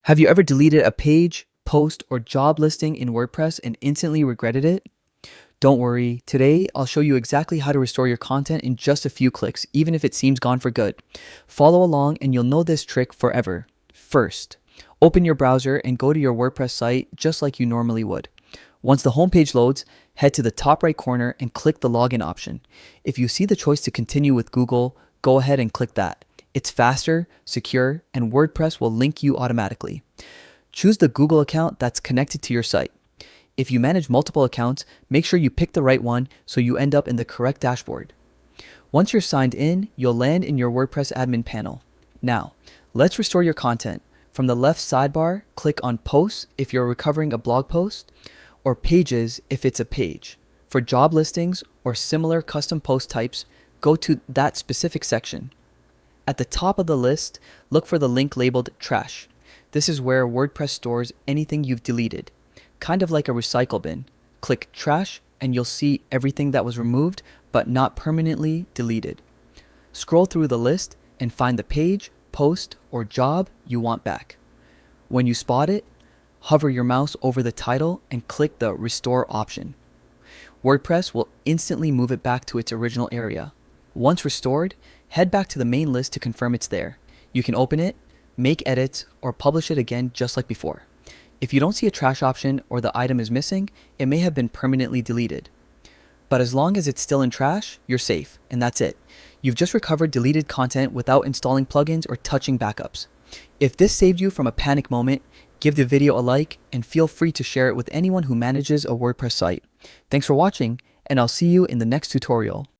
Have you ever deleted a page, post, or job listing in WordPress and instantly regretted it? Don't worry, today I'll show you exactly how to restore your content in just a few clicks, even if it seems gone for good. Follow along and you'll know this trick forever. First, open your browser and go to your WordPress site just like you normally would. Once the homepage loads, head to the top right corner and click the login option. If you see the choice to continue with Google, go ahead and click that. It's faster, secure, and WordPress will link you automatically. Choose the Google account that's connected to your site. If you manage multiple accounts, make sure you pick the right one so you end up in the correct dashboard. Once you're signed in, you'll land in your WordPress admin panel. Now, let's restore your content. From the left sidebar, click on Posts if you're recovering a blog post, or Pages if it's a page. For job listings or similar custom post types, go to that specific section. At the top of the list, look for the link labeled Trash. This is where WordPress stores anything you've deleted. Kind of like a recycle bin. Click Trash and you'll see everything that was removed but not permanently deleted. Scroll through the list and find the page, post, or job you want back. When you spot it, hover your mouse over the title and click the Restore option. WordPress will instantly move it back to its original area. Once restored, head back to the main list to confirm it's there. You can open it, make edits, or publish it again just like before. If you don't see a trash option or the item is missing, it may have been permanently deleted. But as long as it's still in trash, you're safe, and that's it. You've just recovered deleted content without installing plugins or touching backups. If this saved you from a panic moment, give the video a like and feel free to share it with anyone who manages a WordPress site. Thanks for watching, and I'll see you in the next tutorial.